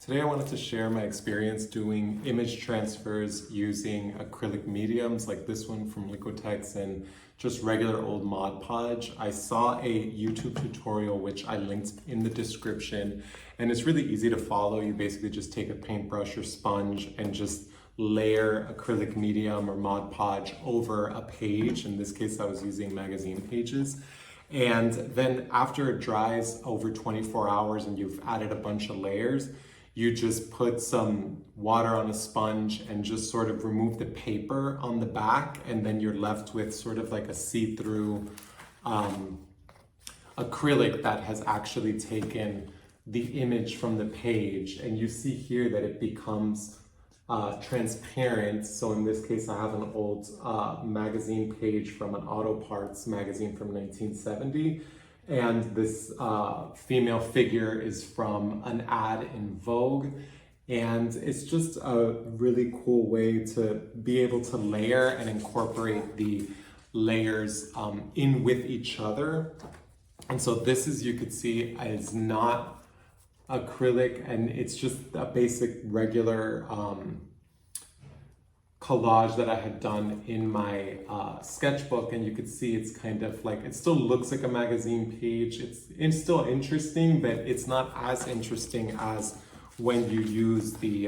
Today I wanted to share my experience doing image transfers using acrylic mediums like this one from Liquitex and just regular old Mod Podge. I saw a YouTube tutorial which I linked in the description, and it's really easy to follow. You basically just take a paintbrush or sponge and just layer acrylic medium or Mod Podge over a page. In this case I was using magazine pages. And then after it dries over 24 hours and you've added a bunch of layers, you just put some water on a sponge and just sort of remove the paper on the back, and then you're left with sort of like a see-through acrylic that has actually taken the image from the page. And you see here that it becomes transparent. So in this case, I have an old magazine page from an auto parts magazine from 1970. And this female figure is from an ad in Vogue. And it's just a really cool way to be able to layer and incorporate the layers in with each other. And so this, as you could see, is not acrylic, and it's just a basic regular collage that I had done in my sketchbook. And you could see it's kind of like, it still looks like a magazine page. It's still interesting, but it's not as interesting as when you use the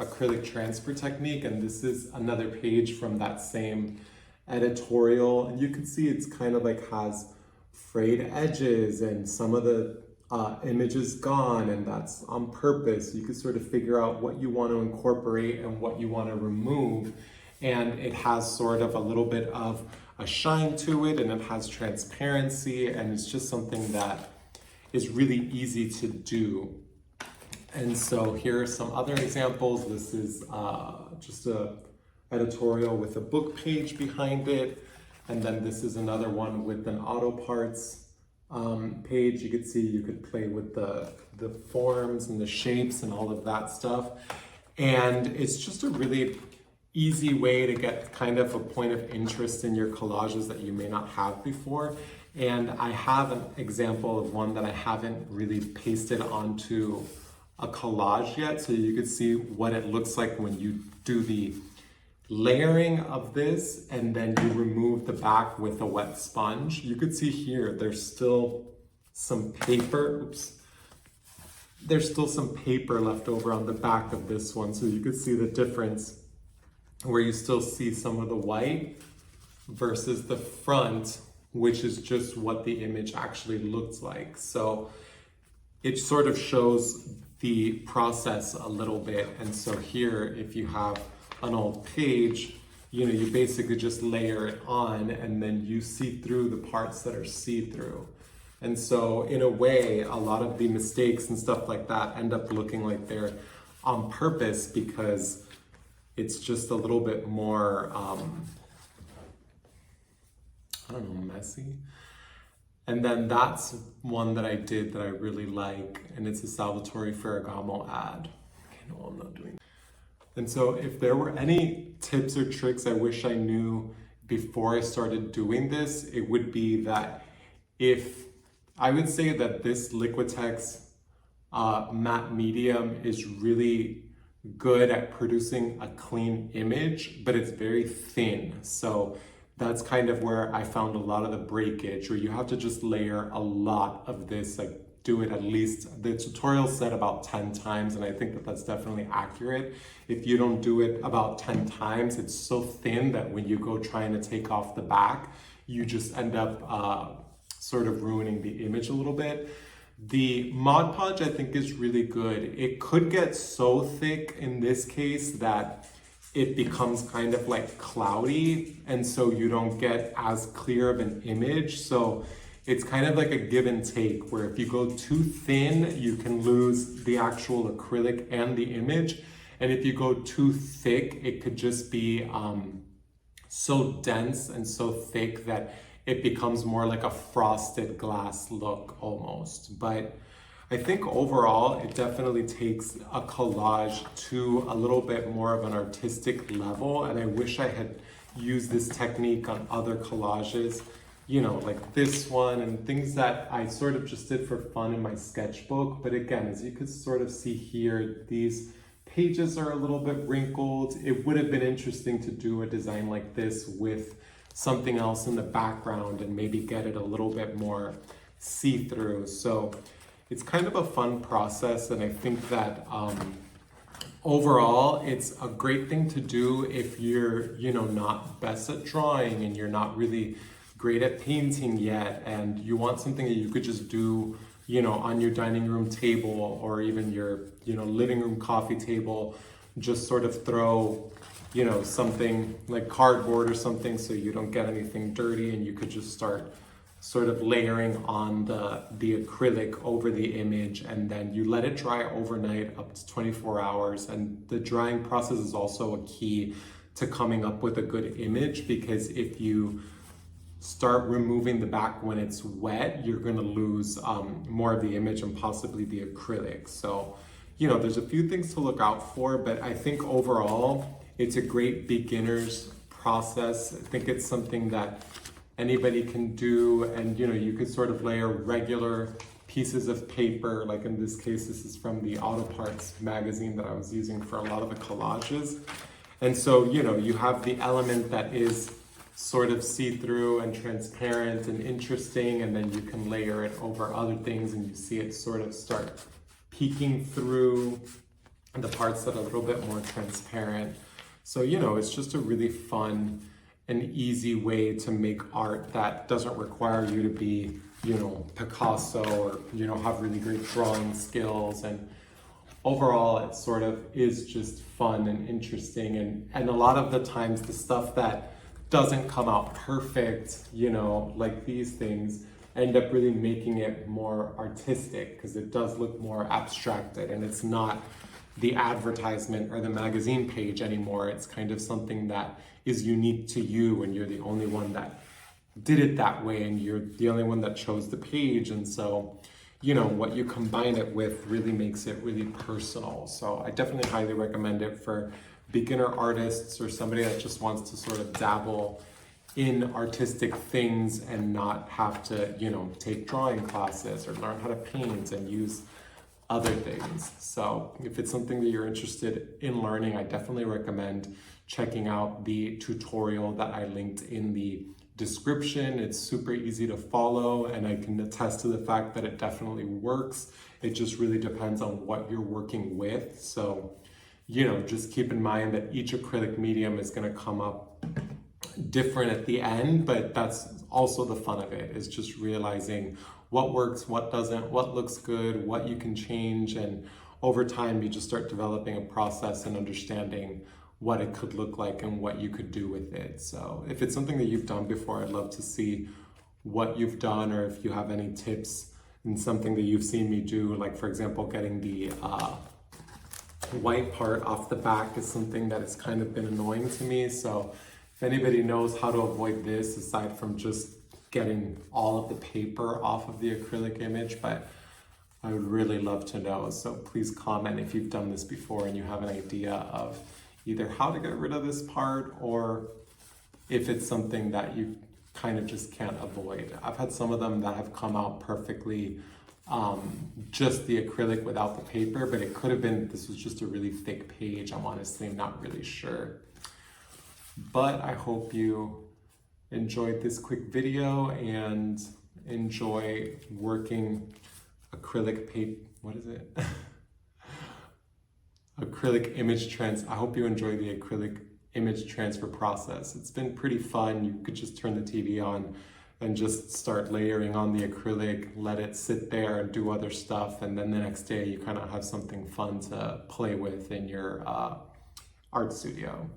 acrylic transfer technique. And this is another page from that same editorial. And you can see it's kind of like has frayed edges and some of the image is gone, and that's on purpose. You can sort of figure out what you want to incorporate and what you want to remove. And it has sort of a little bit of a shine to it, and it has transparency, and it's just something that is really easy to do. And so here are some other examples. This is just a editorial with a book page behind it. And then this is another one with an auto parts page. You could see you could play with the forms and the shapes and all of that stuff. And it's just a really easy way to get kind of a point of interest in your collages that you may not have before. And I have an example of one that I haven't really pasted onto a collage yet, so you could see what it looks like when you do the layering of this and then you remove the back with a wet sponge. You could see here there's still some paper, there's still some paper left over on the back of this one, so you could see the difference where you still see some of the white versus the front, which is just what the image actually looks like. So it sort of shows the process a little bit. And so here, if you have an old page, you basically just layer it on and then you see through the parts that are see-through. And so in a way, a lot of the mistakes and stuff like that end up looking like they're on purpose because it's just a little bit more, I don't know, messy. And then that's one that I did that I really like, and it's a Salvatore Ferragamo ad. Okay, no, I'm not doing. And so if there were any tips or tricks I wish I knew before I started doing this, it would be that I would say that this Liquitex matte medium is really good at producing a clean image, but it's very thin. So that's kind of where I found a lot of the breakage, where you have to just layer a lot of this, like do it at least, the tutorial said about 10 times, and I think that that's definitely accurate. If you don't do it about 10 times, it's so thin that when you go trying to take off the back, you just end up sort of ruining the image a little bit. The Mod Podge I think is really good. It could get so thick in this case that it becomes kind of like cloudy, and so you don't get as clear of an image. So it's kind of like a give and take, where if you go too thin, you can lose the actual acrylic and the image. And if you go too thick, it could just be so dense and so thick that it becomes more like a frosted glass look almost. But I think overall, it definitely takes a collage to a little bit more of an artistic level. And I wish I had used this technique on other collages you know, like this one and things that I sort of just did for fun in my sketchbook. But again, as you could sort of see here, these pages are a little bit wrinkled. It would have been interesting to do a design like this with something else in the background and maybe get it a little bit more see-through. So it's kind of a fun process, and I think that overall it's a great thing to do if you're, you know, not best at drawing and you're not really great at painting yet, and you want something that you could just do, you know, on your dining room table or even your, you know, living room coffee table. Just sort of throw, you know, something like cardboard or something so you don't get anything dirty, and you could just start sort of layering on the acrylic over the image, and then you let it dry overnight up to 24 hours. And the drying process is also a key to coming up with a good image, because if you start removing the back when it's wet, you're going to lose more of the image and possibly the acrylic. So, you know, there's a few things to look out for, but I think overall it's a great beginner's process. I think it's something that anybody can do, and you know, you could sort of layer regular pieces of paper, like in this case, this is from the Auto Parts magazine that I was using for a lot of the collages. And so, you know, you have the element that is sort of see-through and transparent and interesting, and then you can layer it over other things and you see it sort of start peeking through the parts that are a little bit more transparent. So, you know, it's just a really fun and easy way to make art that doesn't require you to be, you know, Picasso or, you know, have really great drawing skills. And overall, it sort of is just fun and interesting. And a lot of the times the stuff that doesn't come out perfect, you know, like these things, end up really making it more artistic because it does look more abstracted, and it's not the advertisement or the magazine page anymore. It's kind of something that is unique to you, and you're the only one that did it that way, and you're the only one that chose the page. And so, you know, what you combine it with really makes it really personal. So I definitely highly recommend it for beginner artists or somebody that just wants to sort of dabble in artistic things and not have to, you know, take drawing classes or learn how to paint and use other things. So if it's something that you're interested in learning, I definitely recommend checking out the tutorial that I linked in the description. It's super easy to follow, and I can attest to the fact that it definitely works. It just really depends on what you're working with. So, you know, just keep in mind that each acrylic medium is going to come up different at the end, but that's also the fun of it, is just realizing what works, what doesn't, what looks good, what you can change. And over time, you just start developing a process and understanding what it could look like and what you could do with it. So if it's something that you've done before, I'd love to see what you've done, or if you have any tips in something that you've seen me do. Like, for example, getting the white part off the back is something that has kind of been annoying to me. So if anybody knows how to avoid this, aside from just getting all of the paper off of the acrylic image, but I would really love to know. So please comment if you've done this before and you have an idea of either how to get rid of this part, or if it's something that you kind of just can't avoid. I've had some of them that have come out perfectly, just the acrylic without the paper, but it could have been this was just a really thick page. I'm honestly not really sure. But I hope you enjoyed this quick video and enjoy working acrylic paper. What is it? Acrylic image trans. I hope you enjoy the acrylic image transfer process. It's been pretty fun. You could just turn the TV on and just start layering on the acrylic, let it sit there and do other stuff, and then the next day you kind of have something fun to play with in your art studio.